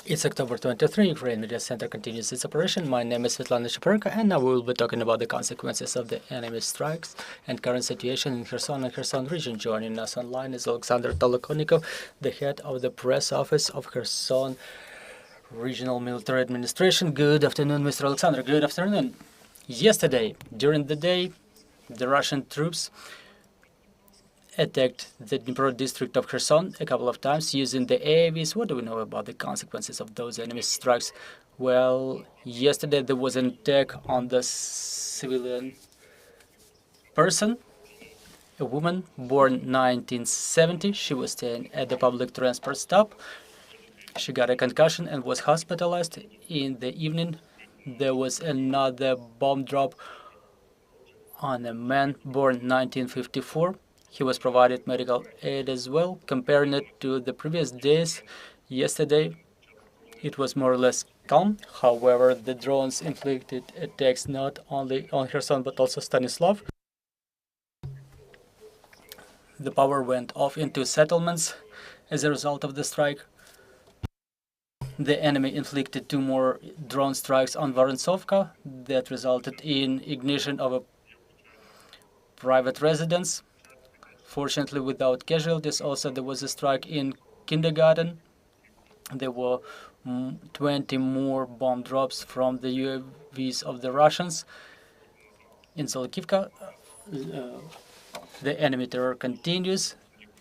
It's October 23. Ukraine Media Center continues its operation. My name is Svetlana Shaperka, and now we will be talking about the consequences of the enemy strikes and current situation in Kherson and Kherson region. Joining us online is Oleksandr Tolokonnikov, the head of the press office of Kherson Regional Military Administration. Good afternoon, Mr. Oleksandr. Good afternoon. Yesterday, during the day, the Russian troops attacked the Dnipro district of Kherson a couple of times using the AAVs. What do we know about the consequences of those enemy strikes? Well, yesterday there was an attack on the civilian person, a woman born 1970. She was staying at the public transport stop. She got a concussion and was hospitalized. In the evening, there was another bomb drop on a man born 1954. He was provided medical aid as well. Comparing it to the previous days, yesterday it was more or less calm. However, the drones inflicted attacks not only on Kherson but also Stanislav. The power went off into settlements as a result of the strike. The enemy inflicted 2 more drone strikes on Vorontsovka that resulted in ignition of a private residence. Fortunately, without casualties. Also, there was a strike in kindergarten. There were 20 more bomb drops from the UAVs of the Russians. In Zolokivka, the enemy terror continues,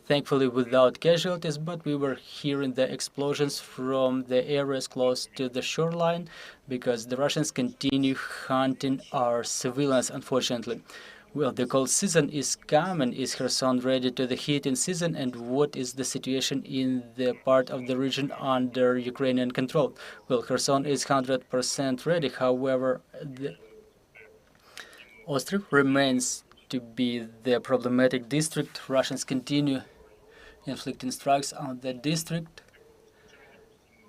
thankfully without casualties, but we were hearing the explosions from the areas close to the shoreline because the Russians continue hunting our civilians, unfortunately. Well, the cold season is coming. Is Kherson ready to the heating season? And what is the situation in the part of the region under Ukrainian control? Well, Kherson is 100% ready. However, the Ostrov remains to be the problematic district. Russians continue inflicting strikes on the district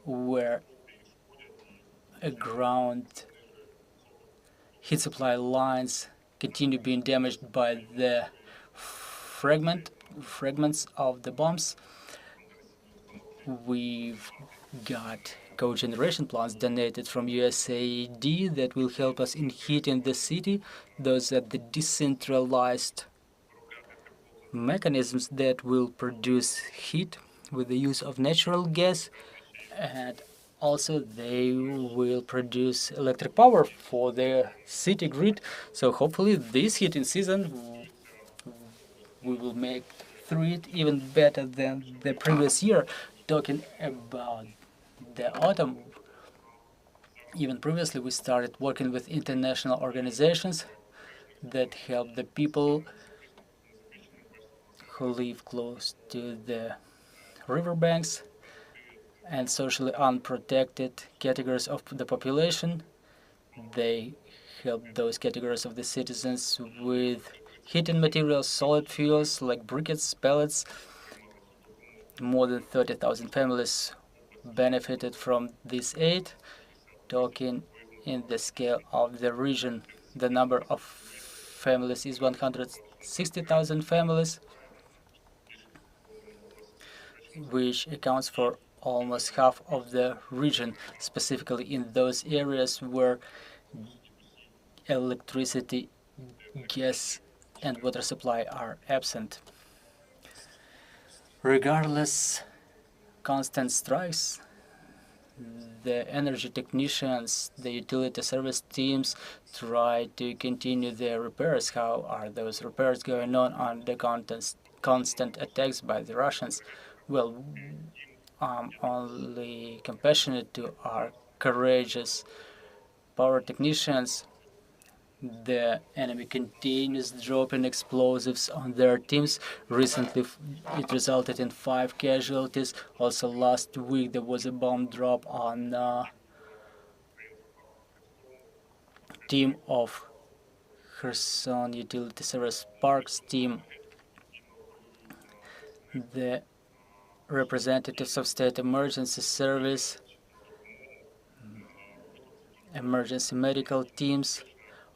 where a ground heat supply lines continue being damaged by the fragments of the bombs. We've got cogeneration plants donated from USAID that will help us in heating the city. Those are the decentralized mechanisms that will produce heat with the use of natural gas, and also they will produce electric power for the city grid. So hopefully this heating season we will make through it even better than the previous year. Talking about the autumn, even previously we started working with international organizations that help the people who live close to the riverbanks and socially unprotected categories of the population. They help those categories of the citizens with heating materials, solid fuels like briquettes, pellets. More than 30,000 families benefited from this aid. Talking in the scale of the region, the number of families is 160,000 families, which accounts for almost half of the region, specifically in those areas where electricity, gas, and water supply are absent. Regardless constant strikes, the energy technicians, the utility service teams try to continue their repairs. How are those repairs going on under constant attacks by the Russians? Well, I'm only compassionate to our courageous power technicians. The enemy continues dropping explosives on their teams. Recently, it resulted in 5 casualties. Also, last week there was a bomb drop on team of Kherson Utility Service Parks team. The representatives of State Emergency Service, emergency medical teams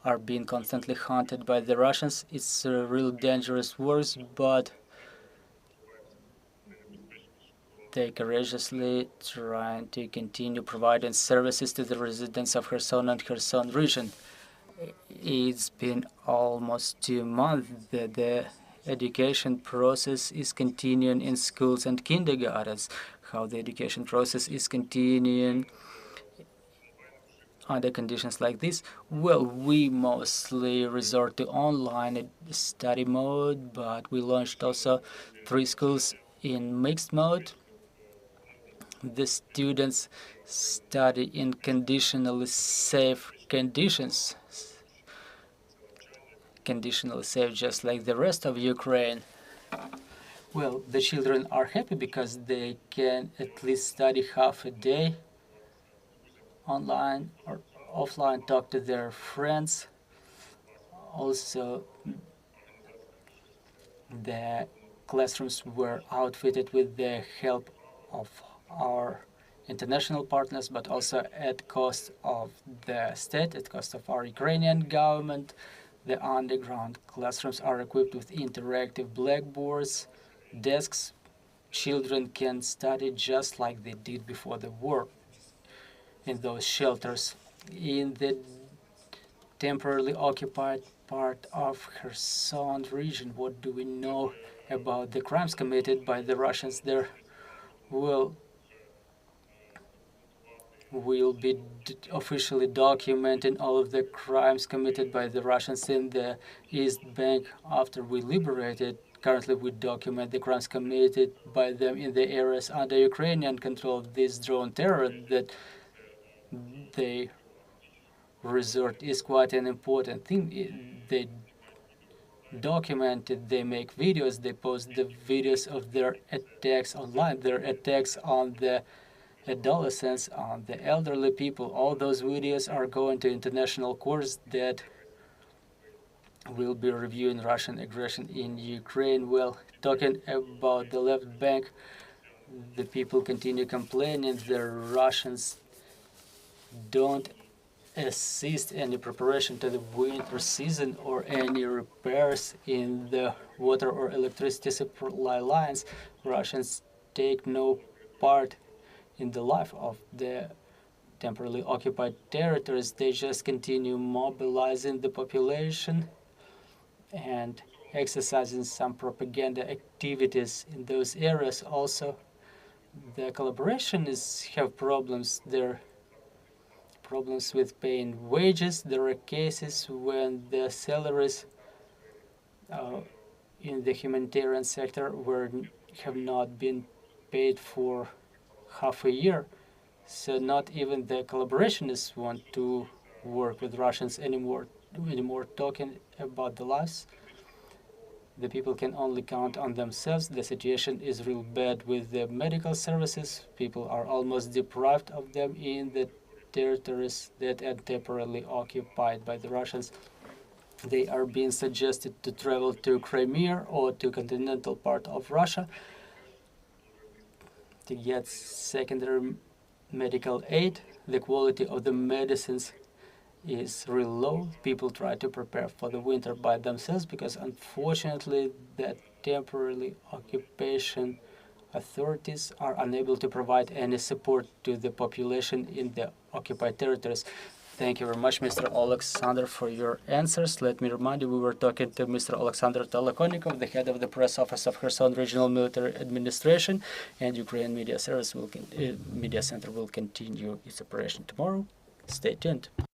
are being constantly hunted by the Russians. It's a real dangerous war, but they courageously trying to continue providing services to the residents of Kherson and Kherson region. It's been almost 2 months that the education process is continuing in schools and kindergartens. How the education process is continuing under conditions like this? Well, we mostly resort to online study mode, but we launched also 3 schools in mixed mode. The students study in conditionally safe conditions, conditionally safe just like the rest of Ukraine. Well, the children are happy because they can at least study half a day online or offline, talk to their friends. Also, the classrooms were outfitted with the help of our international partners, but also at cost of the state, at cost of our Ukrainian government. The underground classrooms are equipped with interactive blackboards, desks. Children can study just like they did before the war in those shelters. In the temporarily occupied part of Kherson region, what do we know about the crimes committed by the Russians there? Well, we'll be officially documenting all of the crimes committed by the Russians in the East Bank after we liberated. Currently, we document the crimes committed by them in the areas under Ukrainian control of this drone terror that they resort is quite an important thing. They document it, they make videos, they post the videos of their attacks online, their attacks on the adolescents, on the elderly people. All those videos are going to international courts that will be reviewing Russian aggression in Ukraine. Well, talking about the left bank, the people continue complaining the Russians don't assist any preparation to the winter season or any repairs in the water or electricity supply lines. Russians take no part in the life of the temporarily occupied territories. They just continue mobilizing the population and exercising some propaganda activities in those areas. Also, the collaborationists have problems. There are problems with paying wages. There are cases when the salaries in the humanitarian sector have not been paid for half a year. So not even the collaborationists want to work with Russians anymore. Talking about the lives, the people can only count on themselves. The situation is real bad with the medical services. People are almost deprived of them in the territories that are temporarily occupied by the Russians. They are being suggested to travel to Crimea or to continental part of Russia to get secondary medical aid. The quality of the medicines is real low. People try to prepare for the winter by themselves because unfortunately the temporarily occupation authorities are unable to provide any support to the population in the occupied territories. Thank you very much, Mr. Oleksandr, for your answers. Let me remind you, we were talking to Mr. Oleksandr Tolokonnikov, the head of the press office of Kherson Regional Military Administration, and Ukraine Media Service Media Center will continue its operation tomorrow. Stay tuned.